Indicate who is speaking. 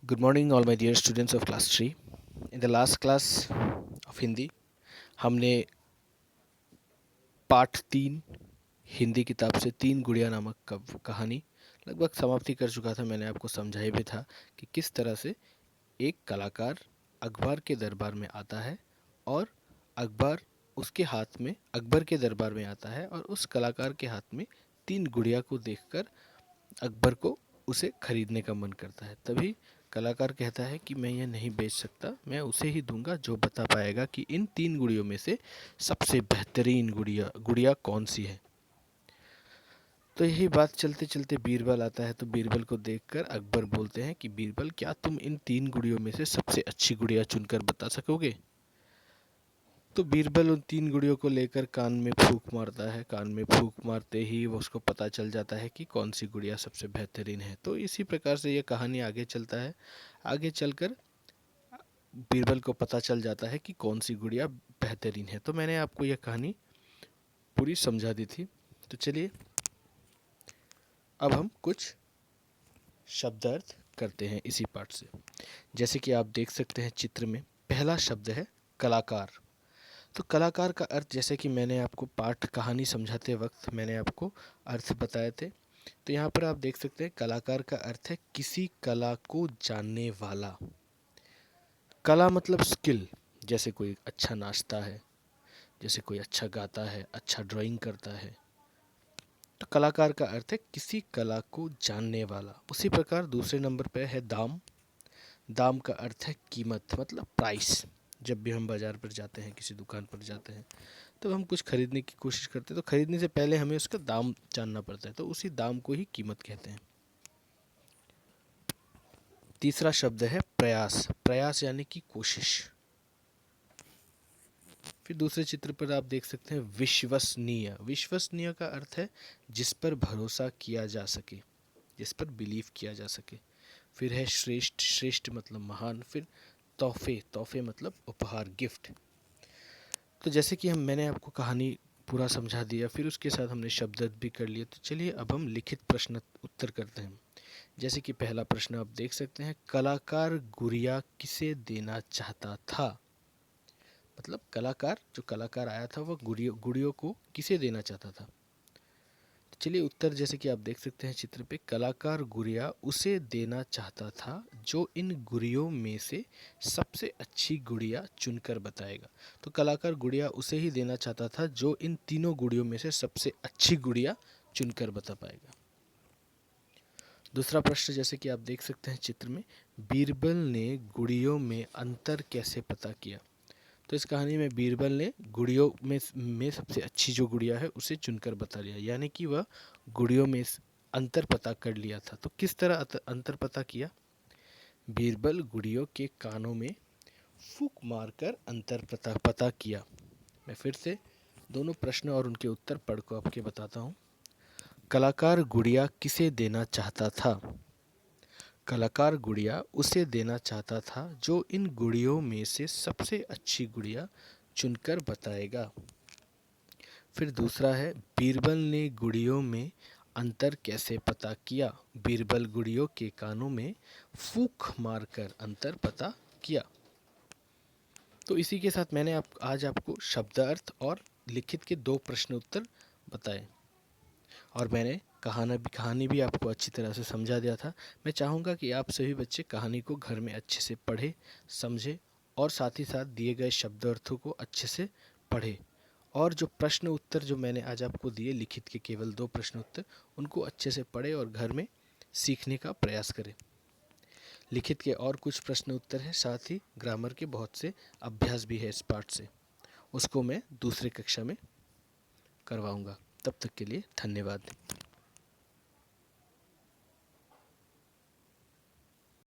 Speaker 1: Good morning all my dear students of class 3. In the last class of Hindi हमने पाठ 3 हिंदी किताब से 3 गुड़िया नामक कहानी लगभग समाप्ति कर चुका था। मैंने आपको समझाया भी था कि किस तरह से एक कलाकार अकबर के दरबार में आता है और अकबर के दरबार में आता है और उस कलाकार के हाथ में 3 गुड़िया को देखकर अकबर को उसे खरीदने का मन करता है। तभी कलाकार कहता है कि मैं यह नहीं बेच सकता, मैं उसे ही दूंगा जो बता पाएगा कि इन 3 गुड़ियों में से सबसे बेहतरीन गुड़िया कौन सी है। तो यही बात चलते चलते बीरबल आता है। तो बीरबल को देखकर अकबर बोलते हैं कि बीरबल, क्या तुम इन 3 गुड़ियों में से सबसे अच्छी गुड़िया चुनकर बता सकोगे? तो बीरबल उन 3 गुड़ियों को लेकर कान में फूंक मारता है। कान में फूंक मारते ही वो उसको पता चल जाता है कि कौन सी गुड़िया सबसे बेहतरीन है। तो इसी प्रकार से ये कहानी आगे चलता है। आगे चलकर बीरबल को पता चल जाता है कि कौन सी गुड़िया बेहतरीन है। तो मैंने आपको यह कहानी पूरी समझा दी थी। तो चलिए अब हम कुछ शब्दार्थ करते हैं इसी पाठ से। जैसे कि आप देख सकते हैं चित्र में पहला शब्द है कलाकार। तो कलाकार का अर्थ, जैसे कि मैंने आपको पाठ कहानी समझाते वक्त मैंने आपको अर्थ बताए थे। तो यहाँ पर आप देख सकते हैं कलाकार का अर्थ है किसी कला को जानने वाला। कला मतलब स्किल, जैसे कोई अच्छा नाचता है, जैसे कोई अच्छा गाता है, अच्छा ड्राइंग करता है। तो कलाकार का अर्थ है किसी कला को जानने वाला। उसी प्रकार दूसरे नंबर पर है दाम। दाम का अर्थ है कीमत, मतलब प्राइस। जब भी हम बाज़ार पर जाते हैं, किसी दुकान पर जाते हैं, तो हम कुछ खरीदने की कोशिश करते हैं, तो खरीदने से पहले हमें उसका दाम जानना पड़ता है। तो उसी दाम को ही कीमत कहते हैं। तीसरा शब्द है प्रयास। प्रयास यानी कि कोशिश। फिर दूसरे चित्र पर आप देख सकते हैं विश्वसनीय। विश्वसनीय का अर्थ है जिस पर भरोसा किया जा सके, जिस पर बिलीव किया जा सके। फिर है श्रेष्ठ। श्रेष्ठ मतलब महान। फिर तोहफे। तोहफे मतलब उपहार, गिफ्ट। तो जैसे कि मैंने आपको कहानी पूरा समझा दिया, फिर उसके साथ हमने शब्द भी कर लिए। तो चलिए अब हम लिखित प्रश्न उत्तर करते हैं। जैसे कि पहला प्रश्न आप देख सकते हैं, कलाकार गुड़िया किसे देना चाहता था? मतलब जो कलाकार आया था वह गुड़ियों को किसे देना चाहता था? चलिए उत्तर जैसे कि आप देख सकते हैं चित्र पे, कलाकार गुड़िया उसे देना चाहता था जो इन गुड़ियों में से सबसे अच्छी गुड़िया चुनकर बताएगा। तो कलाकार गुड़िया उसे ही देना चाहता था जो इन तीनों गुड़ियों में से सबसे अच्छी गुड़िया चुनकर बता पाएगा। दूसरा प्रश्न जैसे कि आप देख सकते हैं चित्र में, बीरबल ने गुड़ियों में अंतर कैसे पता किया? तो इस कहानी में बीरबल ने गुड़ियों में सबसे अच्छी जो गुड़िया है उसे चुनकर बता लिया, यानी कि वह गुड़ियों में अंतर पता कर लिया था। तो किस तरह अंतर पता किया? बीरबल गुड़ियों के कानों में फूंक मारकर अंतर पता किया। मैं फिर से दोनों प्रश्न और उनके उत्तर पढ़ को आपके बताता हूँ। कलाकार गुड़िया किसे देना चाहता था? कलाकार गुड़िया उसे देना चाहता था जो इन गुड़ियों में से सबसे अच्छी गुड़िया चुनकर बताएगा। फिर दूसरा है, बीरबल ने गुड़ियों में अंतर कैसे पता किया? बीरबल गुड़ियों के कानों में फूंक मारकर अंतर पता किया। तो इसी के साथ मैंने आज आपको शब्दार्थ और लिखित के 2 प्रश्न उत्तर बताए और मैंने कहानी भी आपको अच्छी तरह से समझा दिया था। मैं चाहूँगा कि आप सभी बच्चे कहानी को घर में अच्छे से पढ़ें, समझें और साथ ही साथ दिए गए शब्दार्थों को अच्छे से पढ़ें। और जो प्रश्न उत्तर जो मैंने आज आपको दिए, लिखित के केवल 2 प्रश्न उत्तर, उनको अच्छे से पढ़ें और घर में सीखने का प्रयास करें। लिखित के और कुछ प्रश्न उत्तर हैं, साथ ही ग्रामर के बहुत से अभ्यास भी है इस पाठ से, उसको मैं दूसरे कक्षा में करवाऊँगा। तब तक के लिए धन्यवाद।